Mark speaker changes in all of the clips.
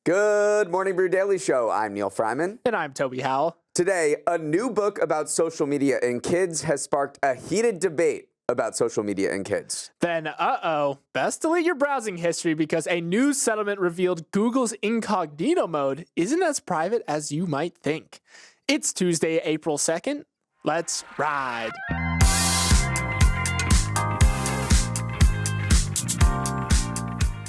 Speaker 1: Good morning, Brew Daily Show. I'm Neal Freyman.
Speaker 2: And I'm Toby Howell.
Speaker 1: Today, a new book about social media and kids has sparked a heated debate about social media and kids.
Speaker 2: Then, best delete your browsing history because a new settlement revealed Google's Incognito mode isn't as private as you might think. It's Tuesday, April 2nd. Let's ride.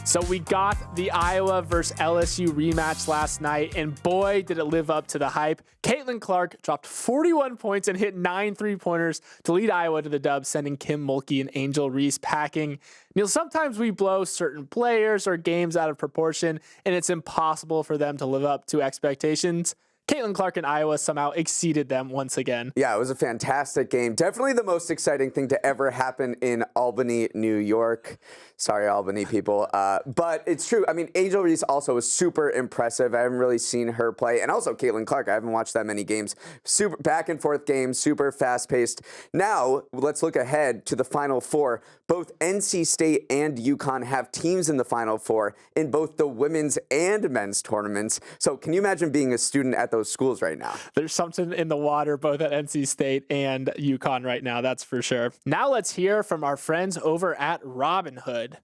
Speaker 2: So we got the Iowa versus LSU rematch last night, and boy, did it live up to the hype. Caitlin Clark dropped 41 points and hit 9 3-pointers to lead Iowa to the dub, sending Kim Mulkey and Angel Reese packing. Neal, sometimes we blow certain players or games out of proportion, and it's impossible for them to live up to expectations. Caitlin Clark and Iowa somehow exceeded them once again.
Speaker 1: Yeah, it was a fantastic game. Definitely the most exciting thing to ever happen in Albany, New York. Sorry, Albany people. But it's true. I mean, Angel Reese also was super impressive. I haven't really seen her play. And also Caitlin Clark. I haven't watched that many games. Super back and forth games, super fast-paced. Now, let's look ahead to the Final Four. Both NC State and UConn have teams in the Final Four in both the women's and men's tournaments. So can you imagine being a student at those schools right now?
Speaker 2: There's something in the water both at NC State and UConn right now, that's for sure. Now let's hear from our friends over at Robinhood.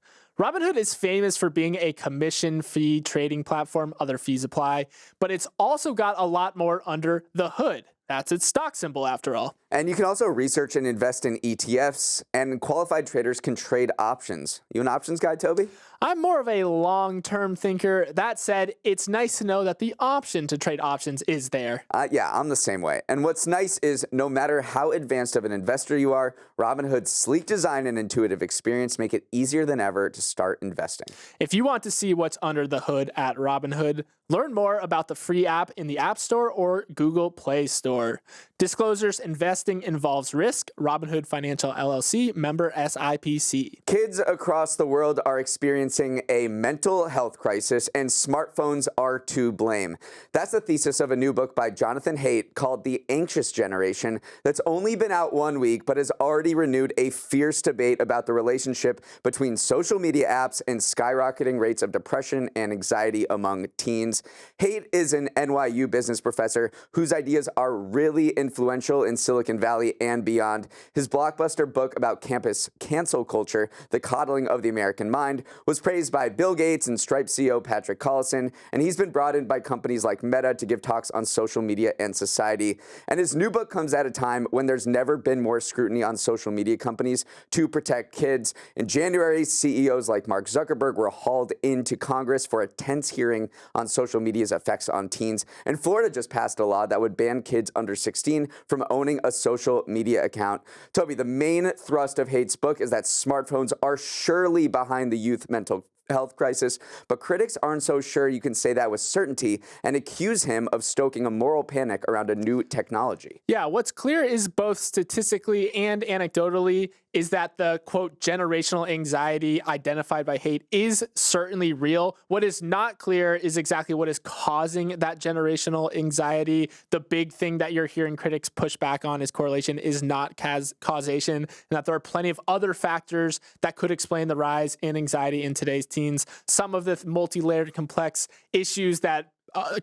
Speaker 2: Robinhood is famous for being a commission fee trading platform. Other fees apply, but it's also got a lot more under the hood. That's its stock symbol, after all.
Speaker 1: And you can also research and invest in ETFs, and qualified traders can trade options. You an options guy, Toby?
Speaker 2: I'm more of a long-term thinker. That said, it's nice to know that the option to trade options is there.
Speaker 1: Yeah, I'm the same way. And what's nice is no matter how advanced of an investor you are, Robinhood's sleek design and intuitive experience make it easier than ever to start investing.
Speaker 2: If you want to see what's under the hood at Robinhood, learn more about the free app in the App Store or Google Play Store. Disclosures: investing involves risk. Robinhood Financial LLC, member SIPC.
Speaker 1: Kids across the world are experiencing a mental health crisis, and smartphones are to blame. That's the thesis of a new book by Jonathan Haidt called The Anxious Generation that's only been out 1 week but has already renewed a fierce debate about the relationship between social media apps and skyrocketing rates of depression and anxiety among teens. Haidt is an NYU business professor whose ideas are really influential in Silicon Valley and beyond. His blockbuster book about campus cancel culture, The Coddling of the American Mind, was praised by Bill Gates and Stripe CEO Patrick Collison, and he's been brought in by companies like Meta to give talks on social media and society. And his new book comes at a time when there's never been more scrutiny on social media companies to protect kids. In January, CEOs like Mark Zuckerberg were hauled into Congress for a tense hearing on social media's effects on teens. And Florida just passed a law that would ban kids under 16 from owning a social media account. Toby, the main thrust of Haidt's book is that smartphones are surely behind the youth mental health crisis, but critics aren't so sure you can say that with certainty and accuse him of stoking a moral panic around a new technology.
Speaker 2: Yeah, what's clear is both statistically and anecdotally is that the, quote, generational anxiety identified by Haidt is certainly real. What is not clear is exactly what is causing that generational anxiety. The big thing that you're hearing critics push back on is correlation is not causation, and that there are plenty of other factors that could explain the rise in anxiety in today's teens. Some of the multi-layered complex issues that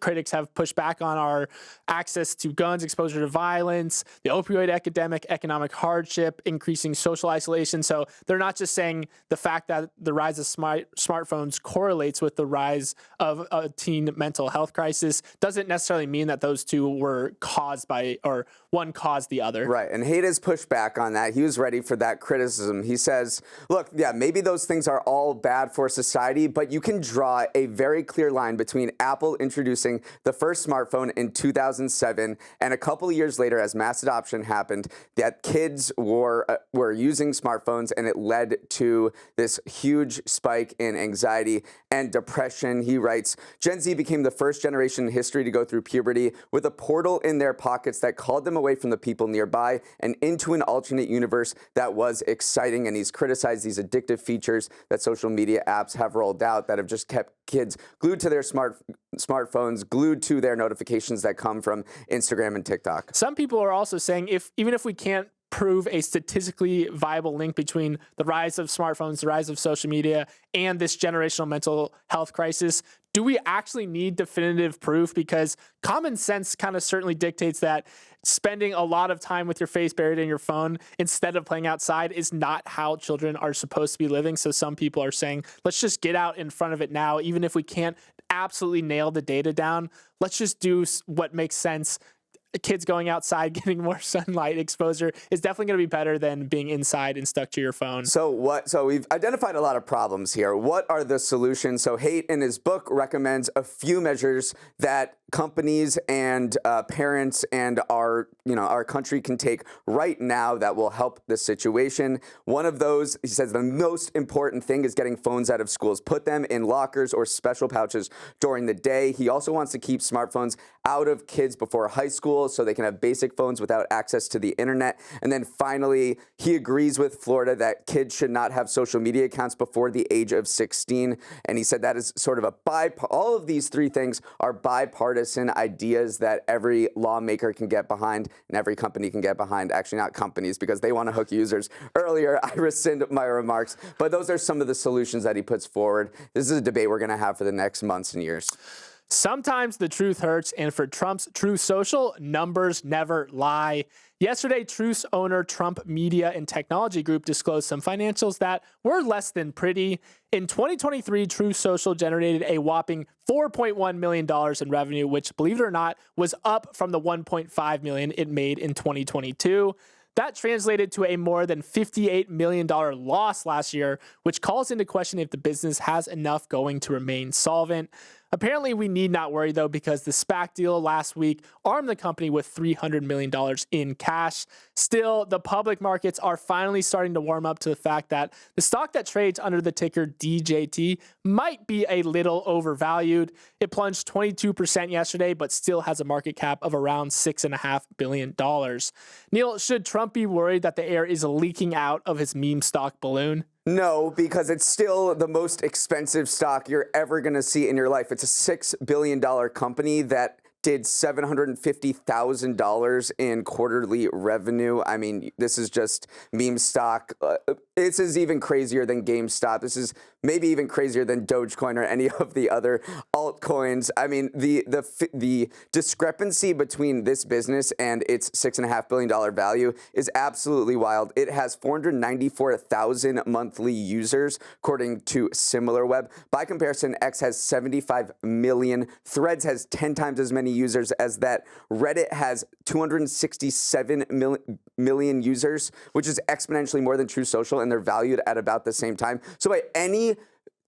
Speaker 2: critics have pushed back on are access to guns, exposure to violence, the opioid epidemic, economic hardship, increasing social isolation. So they're not just saying the fact that the rise of smartphones correlates with the rise of a teen mental health crisis doesn't necessarily mean that those two were caused by, or one caused the other.
Speaker 1: Right, and Haidt has pushed back on that. He was ready for that criticism. He says, look, yeah, maybe those things are all bad for society, but you can draw a very clear line between Apple introducing the first smartphone in 2007, and a couple of years later, as mass adoption happened, that kids were using smartphones, and it led to this huge spike in anxiety and depression. He writes, Gen Z became the first generation in history to go through puberty with a portal in their pockets that called them away from the people nearby and into an alternate universe that was exciting. And he's criticized these addictive features that social media apps have rolled out that have just kept kids glued to their smartphones, glued to their notifications that come from Instagram and TikTok.
Speaker 2: Some people are also saying even if we can't prove a statistically viable link between the rise of smartphones, the rise of social media, and this generational mental health crisis, do we actually need definitive proof? Because common sense kind of certainly dictates that spending a lot of time with your face buried in your phone instead of playing outside is not how children are supposed to be living. So some people are saying, let's just get out in front of it now, even if we can't absolutely nail the data down. Let's just do what makes sense. Kids going outside, getting more sunlight exposure is definitely going to be better than being inside and stuck to your phone.
Speaker 1: So we've identified a lot of problems here. What are the solutions? So Haight in his book recommends a few measures that companies and parents and our country can take right now that will help the situation. One of those, he says, the most important thing is getting phones out of schools. Put them in lockers or special pouches during the day. He also wants to keep smartphones out of kids before high school so they can have basic phones without access to the internet. And then finally, he agrees with Florida that kids should not have social media accounts before the age of 16. And he said that is sort of all of these three things are bipartisan ideas that every lawmaker can get behind and every company can get behind. Actually, not companies, because they want to hook users. Earlier, I rescind my remarks, but those are some of the solutions that he puts forward. This is a debate we're going to have for the next months and years.
Speaker 2: Sometimes the truth hurts, and for Trump's Truth Social, numbers never lie. Yesterday, Truth's owner, Trump Media and Technology Group, disclosed some financials that were less than pretty. In 2023, Truth Social generated a whopping $4.1 million in revenue, which, believe it or not, was up from the $1.5 million it made in 2022. That translated to a more than $58 million loss last year, which calls into question if the business has enough going to remain solvent. Apparently, we need not worry, though, because the SPAC deal last week armed the company with $300 million in cash. Still, the public markets are finally starting to warm up to the fact that the stock that trades under the ticker DJT might be a little overvalued. It plunged 22% yesterday, but still has a market cap of around $6.5 billion. Neal, should Trump be worried that the air is leaking out of his meme stock balloon?
Speaker 1: No, because it's still the most expensive stock you're ever going to see in your life. It's a $6 billion company that did $750,000 in quarterly revenue. I mean, this is just meme stock. This is even crazier than GameStop. This is maybe even crazier than Dogecoin or any of the other altcoins. I mean, the discrepancy between this business and its $6.5 billion value is absolutely wild. It has 494,000 monthly users, according to SimilarWeb. By comparison, X has 75 million. Threads has 10 times as many users as that. Reddit has 267 million users, which is exponentially more than Truth Social, and they're valued at about the same time. So by any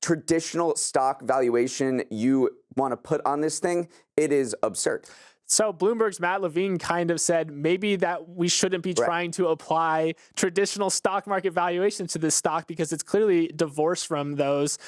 Speaker 1: traditional stock valuation you want to put on this thing, it is absurd.
Speaker 2: So Bloomberg's Matt Levine kind of said maybe that we shouldn't be trying to apply traditional stock market valuations to this stock because it's clearly divorced from those.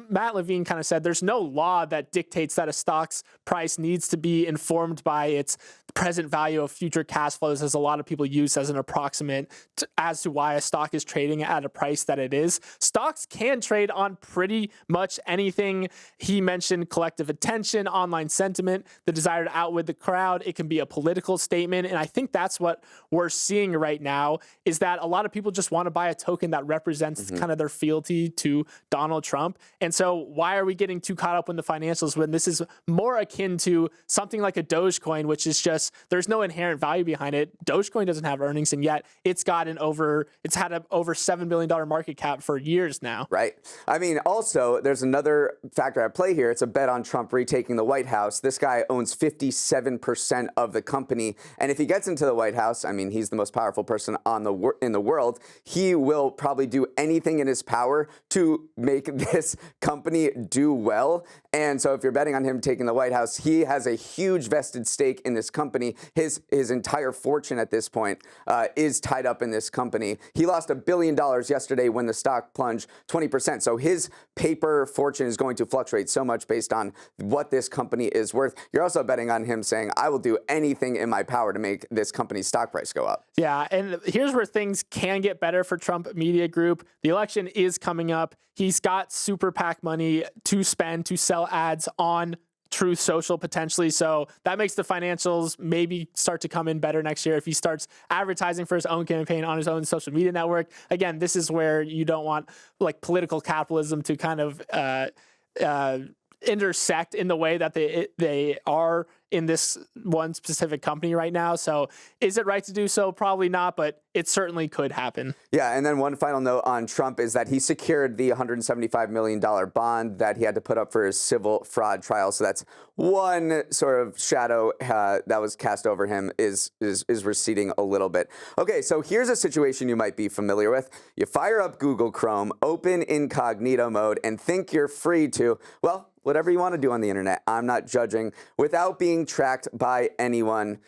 Speaker 2: Matt Levine kind of said there's no law that dictates that a stock's price needs to be informed by its present value of future cash flows, as a lot of people use as an approximate as to why a stock is trading at a price that it is. Stocks can trade on pretty much anything. He mentioned collective attention, online sentiment, the desire to outwit the crowd. It can be a political statement. And I think that's what we're seeing right now, is that a lot of people just want to buy a token that represents kind of their fealty to Donald Trump. And so why are we getting too caught up in the financials when this is more akin to something like a Dogecoin, which is just, there's no inherent value behind it. Dogecoin doesn't have earnings, and yet it's had an over $7 billion market cap for years now.
Speaker 1: Right. I mean, also, there's another factor at play here. It's a bet on Trump retaking the White House. This guy owns 57% of the company, and if he gets into the White House, I mean, he's the most powerful person in the world. He will probably do anything in his power to make this company do well. And so if you're betting on him taking the White House, he has a huge vested stake in this company. His entire fortune at this point is tied up in this company. He lost $1 billion yesterday when the stock plunged 20%. So his paper fortune is going to fluctuate so much based on what this company is worth. You're also betting on him saying, I will do anything in my power to make this company's stock price go up.
Speaker 2: Yeah, and here's where things can get better for Trump Media Group. The election is coming up. He's got super PAC money to spend to sell ads on Truth Social potentially. So that makes the financials maybe start to come in better next year if he starts advertising for his own campaign on his own social media network. Again, this is where you don't want like political capitalism to kind of intersect in the way that they are in this one specific company right now. So is it right to do so? Probably not, but it certainly could happen.
Speaker 1: Yeah, and then one final note on Trump is that he secured the $175 million bond that he had to put up for his civil fraud trial. So that's one sort of shadow that was cast over him is receding a little bit. Okay, so here's a situation you might be familiar with. You fire up Google Chrome, open incognito mode, and think you're free to, well, whatever you want to do on the internet. I'm not judging, without being tracked by anyone.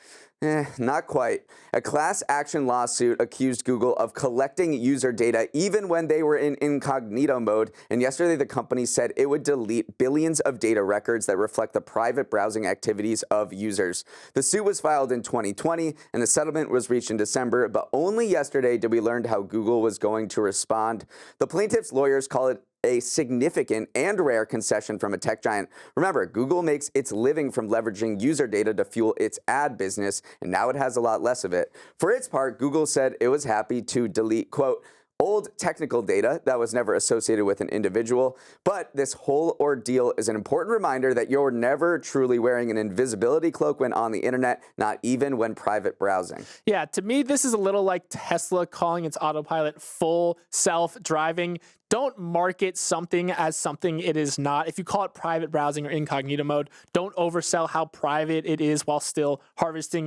Speaker 1: Not quite. A class action lawsuit accused Google of collecting user data even when they were in incognito mode. And yesterday, the company said it would delete billions of data records that reflect the private browsing activities of users. The suit was filed in 2020, and the settlement was reached in December. But only yesterday did we learn how Google was going to respond. The plaintiff's lawyers call it a significant and rare concession from a tech giant. Remember, Google makes its living from leveraging user data to fuel its ad business, and now it has a lot less of it. For its part, Google said it was happy to delete, quote, old technical data that was never associated with an individual. But this whole ordeal is an important reminder that you're never truly wearing an invisibility cloak when on the internet, not even when private browsing.
Speaker 2: Yeah, to me, this is a little like Tesla calling its autopilot full self-driving. Don't market something as something it is not. If you call it private browsing or incognito mode, don't oversell how private it is while still harvesting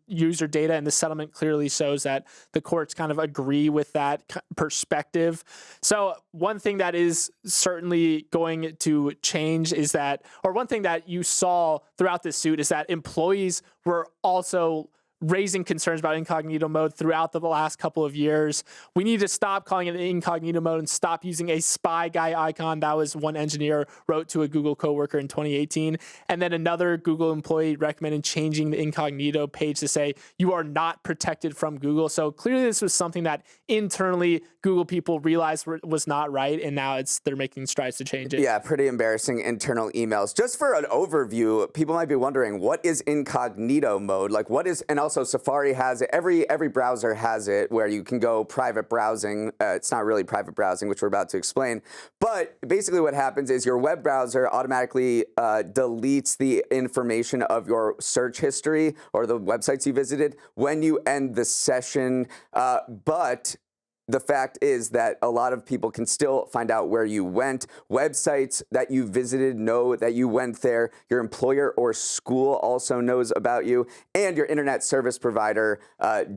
Speaker 2: user data. And the settlement clearly shows that the courts kind of agree with that perspective. So one thing that is certainly going to change is that, or one thing that you saw throughout this suit is that employees were also raising concerns about incognito mode throughout the last couple of years. We need to stop calling it incognito mode and stop using a spy guy icon. That was one engineer wrote to a Google coworker in 2018. And then another Google employee recommended changing the incognito page to say, you are not protected from Google. So clearly this was something that internally Google people realized was not right. And now they're making strides to change it.
Speaker 1: Yeah, pretty embarrassing internal emails. Just for an overview, people might be wondering, what is incognito mode? Like what is, and also Safari has it, every browser has it where you can go private browsing. It's not really private browsing, which we're about to explain. But basically what happens is your web browser automatically deletes the information of your search history or the websites you visited when you end the session. But the fact is that a lot of people can still find out where you went. Websites that you visited know that you went there. Your employer or school also knows about you. And your internet service provider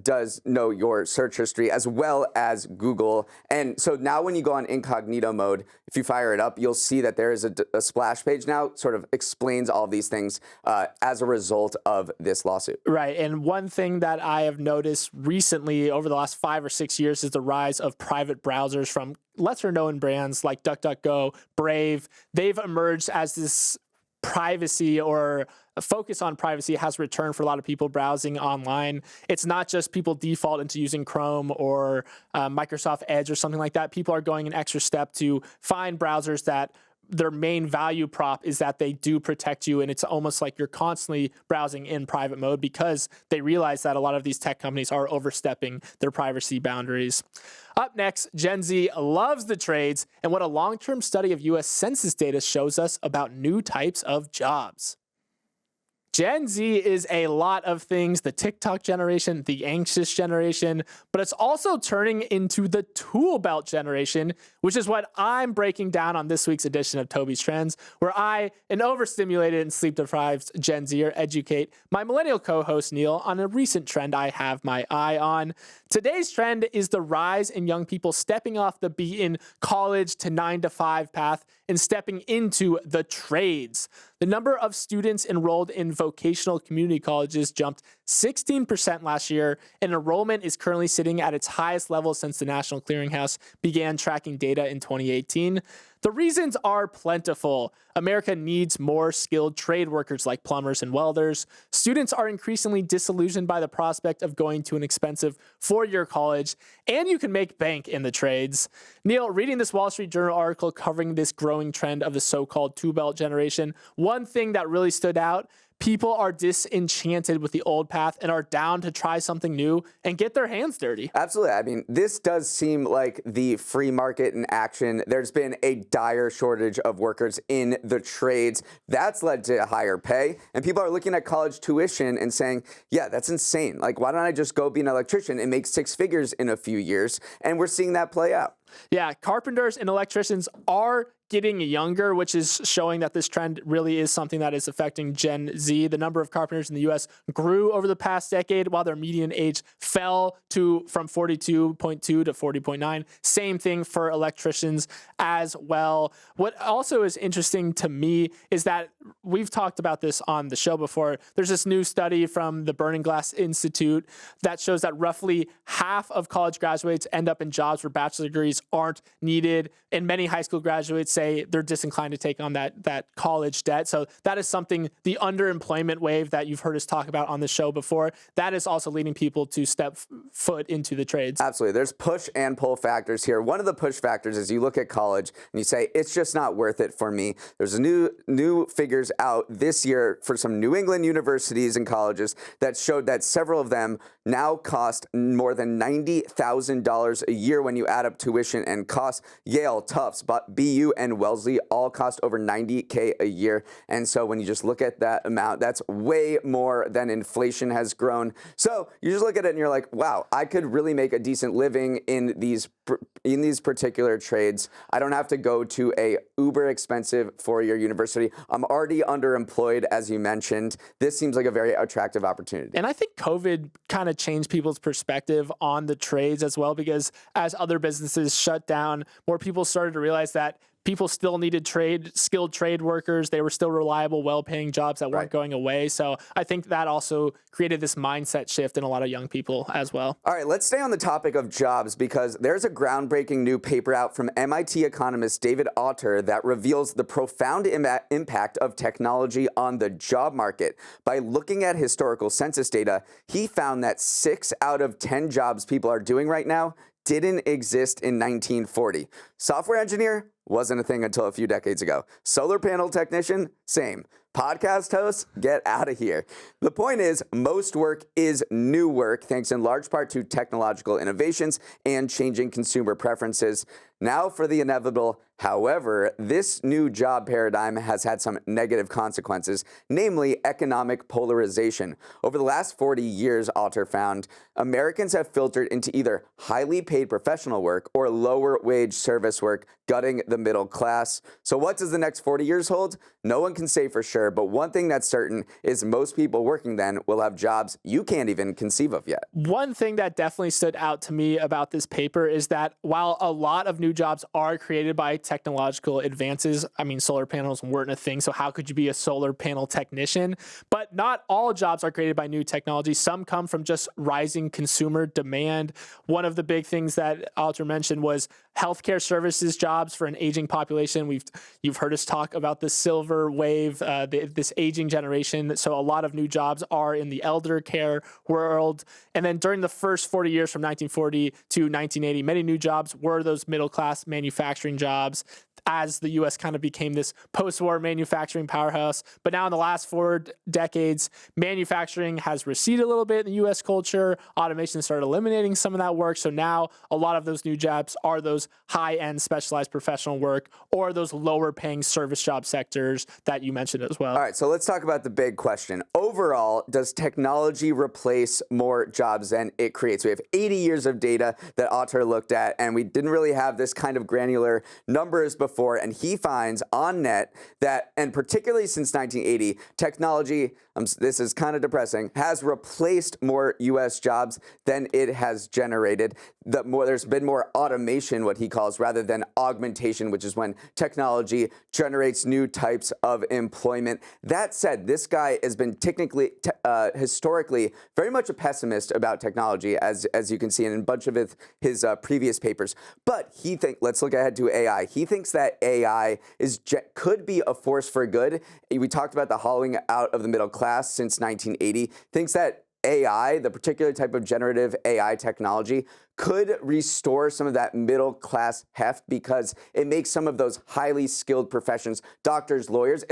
Speaker 1: does know your search history as well as Google. And so now when you go on incognito mode, if you fire it up, you'll see that there is a splash page now, sort of explains all of these things as a result of this lawsuit.
Speaker 2: Right. And one thing that I have noticed recently over the last 5 or 6 years is the rise of private browsers from lesser known brands like DuckDuckGo, Brave. They've emerged as this privacy or a focus on privacy has returned for a lot of people browsing online. It's not just people default into using Chrome or Microsoft Edge or something like that. People are going an extra step to find browsers that their main value prop is that they do protect you, and it's almost like you're constantly browsing in private mode because they realize that a lot of these tech companies are overstepping their privacy boundaries. Up next, Gen Z loves the trades and what a long-term study of U.S. Census data shows us about new types of jobs. Gen Z is a lot of things, the TikTok generation, the anxious generation, but it's also turning into the toolbelt generation, which is what I'm breaking down on this week's edition of Toby's Trends, where I, an overstimulated and sleep-deprived Gen Zer, educate my millennial co-host Neal on a recent trend I have my eye on. Today's trend is the rise in young people stepping off the beaten college to 9-to-5 path and stepping into the trades. The number of students enrolled in vocational community colleges jumped 16% last year, and enrollment is currently sitting at its highest level since the National Clearinghouse began tracking data in 2018. The reasons are plentiful. America needs more skilled trade workers like plumbers and welders. Students are increasingly disillusioned by the prospect of going to an expensive four-year college, and you can make bank in the trades. Neal, reading this Wall Street Journal article covering this growing trend of the so-called toolbelt generation, one thing that really stood out, people are disenchanted with the old path and are down to try something new and get their hands dirty.
Speaker 1: Absolutely. I mean, this does seem like the free market in action. There's been a dire shortage of workers in the trades. That's led to higher pay. And people are looking at college tuition and saying, yeah, that's insane. Like, why don't I just go be an electrician and make six figures in a few years? And we're seeing that play out.
Speaker 2: Yeah, carpenters and electricians are getting younger, which is showing that this trend really is something that is affecting Gen Z. The number of carpenters in the U.S. grew over the past decade, while their median age fell from 42.2 to 40.9. Same thing for electricians as well. What also is interesting to me is that we've talked about this on the show before. There's this new study from the Burning Glass Institute that shows that roughly half of college graduates end up in jobs where bachelor degrees aren't needed, and many high school graduates say they're disinclined to take on that college debt. So that is something, the underemployment wave that you've heard us talk about on the show before, that is also leading people to step foot into the trades.
Speaker 1: Absolutely. There's push and pull factors here. One of the push factors is you look at college and you say, it's just not worth it for me. There's new figures out this year for some New England universities and colleges that showed that several of them now cost more than $90,000 a year when you add up tuition and costs. Yale, Tufts, BU, and Wellesley all cost over $90K a year. And so when you just look at that amount, that's way more than inflation has grown. So you just look at it and you're like, wow, I could really make a decent living in these particular trades. I don't have to go to a uber expensive four-year university. I'm already underemployed, as you mentioned. This seems like a very attractive opportunity.
Speaker 2: And I think COVID kind of changed people's perspective on the trades as well, because as other businesses shut down, more people started to realize that people still needed skilled trade workers. They were still reliable, well-paying jobs that weren't going away. So I think that also created this mindset shift in a lot of young people as well.
Speaker 1: All right, let's stay on the topic of jobs, because there's a groundbreaking new paper out from MIT economist David Autor that reveals the profound impact of technology on the job market. By looking at historical census data, he found that 6 out of 10 jobs people are doing right now didn't exist in 1940. Software engineer wasn't a thing until a few decades ago. Solar panel technician, same. Podcast hosts, get out of here. The point is, most work is new work, thanks in large part to technological innovations and changing consumer preferences. Now for the inevitable. However, this new job paradigm has had some negative consequences, namely economic polarization. Over the last 40 years, Autor found, Americans have filtered into either highly paid professional work or lower wage service work, gutting the middle class. So what does the next 40 years hold? No one can say for sure, but one thing that's certain is most people working then will have jobs you can't even conceive of yet.
Speaker 2: One thing that definitely stood out to me about this paper is that while a lot of new jobs are created by technological advances, I mean, solar panels weren't a thing, so how could you be a solar panel technician? But not all jobs are created by new technology. Some come from just rising consumer demand. One of the big things that Autor mentioned was healthcare services jobs for an aging population. You've heard us talk about the silver wave, this aging generation. So a lot of new jobs are in the elder care world. And then during the first 40 years from 1940 to 1980, many new jobs were those middle-class manufacturing jobs as the U.S. kind of became this post-war manufacturing powerhouse. But now in the last 4 decades, manufacturing has receded a little bit in the U.S. culture. Automation started eliminating some of that work. So now a lot of those new jobs are those high-end specialized professional work or those lower-paying service job sectors that you mentioned as well.
Speaker 1: All right, so let's talk about the big question. Overall, does technology replace more jobs than it creates? We have 80 years of data that Autor looked at, and we didn't really have this kind of granular numbers before. And he finds on net that, and particularly since 1980, technology, this is kind of depressing, has replaced more U.S. jobs than it has generated. There's been more automation, what he calls, rather than augmentation, which is when technology generates new types of employment. That said, this guy has been historically very much a pessimist about technology, as you can see in a bunch of his previous papers. But let's look ahead to AI. He thinks that AI could be a force for good. We talked about the hollowing out of the middle class since 1980. Thinks that AI, the particular type of generative AI technology, could restore some of that middle class heft because it makes some of those highly skilled professions, doctors, lawyers,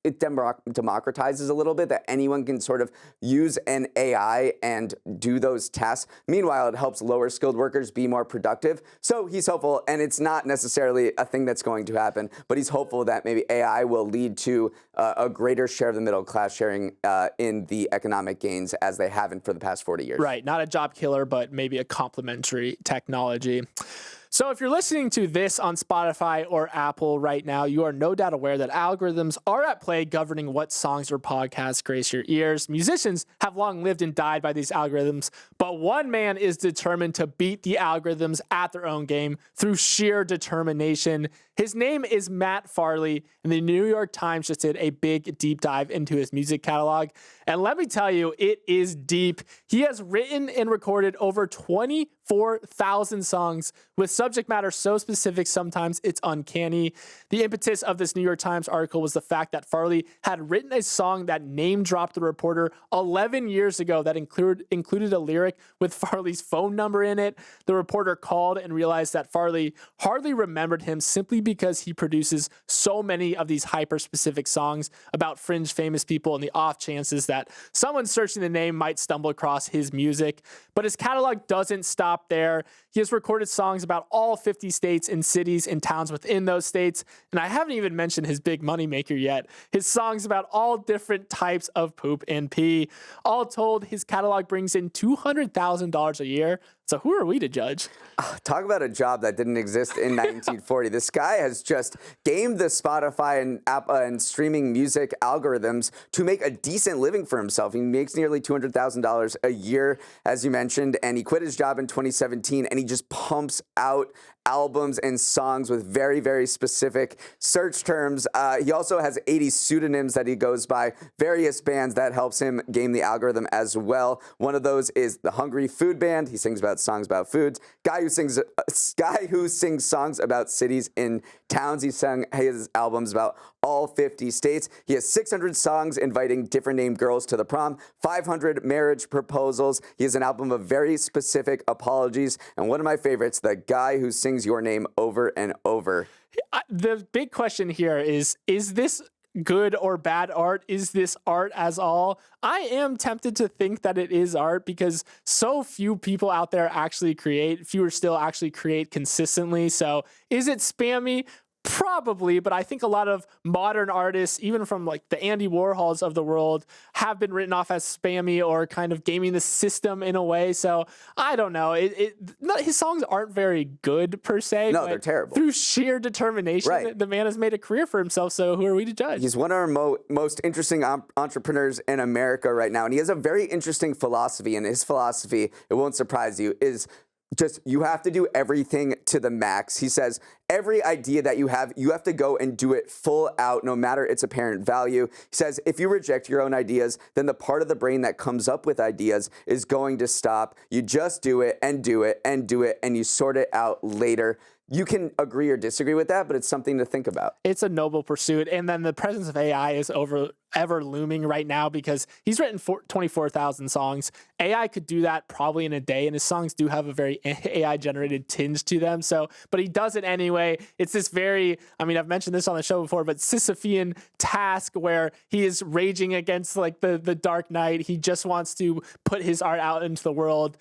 Speaker 1: it democratizes a little bit that anyone can sort of use an AI and do those tasks. Meanwhile, it helps lower skilled workers be more productive. So he's hopeful, and it's not necessarily a thing that's going to happen, but he's hopeful that maybe AI will lead to a greater share of the middle class sharing in the economic gains as they haven't for the past 40 years.
Speaker 2: Right, not a job killer, but maybe a complementary technology. So if you're listening to this on Spotify or Apple right now, you are no doubt aware that algorithms are at play governing what songs or podcasts grace your ears. Musicians have long lived and died by these algorithms, but one man is determined to beat the algorithms at their own game through sheer determination. His name is Matt Farley, and the New York Times just did a big deep dive into his music catalog. And let me tell you, it is deep. He has written and recorded over 24,000 songs with subject matter so specific sometimes it's uncanny. The impetus of this New York Times article was the fact that Farley had written a song that name-dropped the reporter 11 years ago that included a lyric with Farley's phone number in it. The reporter called and realized that Farley hardly remembered him simply because he produces so many of these hyper-specific songs about fringe famous people and the off chances that someone searching the name might stumble across his music. But his catalog doesn't stop there. He has recorded songs about all 50 states and cities and towns within those states. And I haven't even mentioned his big moneymaker yet, his songs about all different types of poop and pee. All told, his catalog brings in $200,000 a year. So who are we to judge?
Speaker 1: Talk about a job that didn't exist in 1940. This guy has just gamed the Spotify and streaming music algorithms to make a decent living for himself. He makes nearly $200,000 a year, as you mentioned, and he quit his job in 2017, and he just pumps out albums and songs with very, very specific search terms. He also has 80 pseudonyms that he goes by, various bands that helps him game the algorithm as well. One of those is the Hungry Food Band. He sings about songs about foods. Guy who sings songs about cities and towns. He sung his albums about all 50 states. He has 600 songs inviting different named girls to the prom, 500 marriage proposals. He has an album of very specific apologies. And one of my favorites, the Guy Who Sings Your Name Over and Over.
Speaker 2: The big question here is this good or bad art? Is this art as all? I am tempted to think that it is art because so few people out there actually create, fewer still actually create consistently. So is it spammy? Probably, but I think a lot of modern artists, even from like the Andy Warhols of the world, have been written off as spammy or kind of gaming the system in a way. So I don't know. His songs aren't very good per se.
Speaker 1: No, they're terrible.
Speaker 2: Through sheer determination,
Speaker 1: right.
Speaker 2: The man has made a career for himself. So who are we to judge?
Speaker 1: He's one of our most interesting entrepreneurs in America right now, and he has a very interesting philosophy. And his philosophy, it won't surprise you, is just you have to do everything to the max. He says every idea that you have to go and do it full out, no matter its apparent value. He says if you reject your own ideas, then the part of the brain that comes up with ideas is going to stop. You just do it and do it and do it, and you sort it out later. You can agree or disagree with that, but it's something to think about.
Speaker 2: It's a noble pursuit. And then the presence of AI is ever looming right now because he's written 24,000 songs. AI could do that probably in a day, and his songs do have a very AI-generated tinge to them. So, but he does it anyway. It's this very, I've mentioned this on the show before, but Sisyphean task where he is raging against like the Dark Knight. He just wants to put his art out into the world.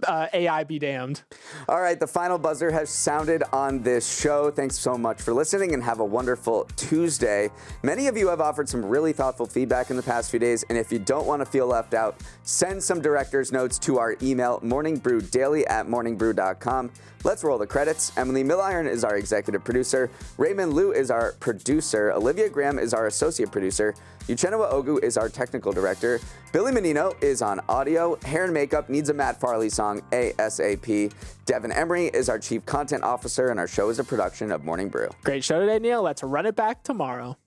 Speaker 2: AI be damned.
Speaker 1: All right, the final buzzer has sounded on this show. Thanks so much for listening and have a wonderful Tuesday. Many of you have offered some really thoughtful feedback in the past few days, and if you don't want to feel left out, send some director's notes to our email, morningbrewdaily@morningbrew.com. Let's roll the credits. Emily Milliron is our executive producer. Raymond Liu is our producer. Olivia Graham is our associate producer. Uchenna Ogu is our technical director. Billy Menino is on audio. Hair and makeup needs a Matt Farley song ASAP. Devin Emery is our chief content officer, and our show is a production of Morning Brew.
Speaker 2: Great show today, Neal. Let's run it back tomorrow.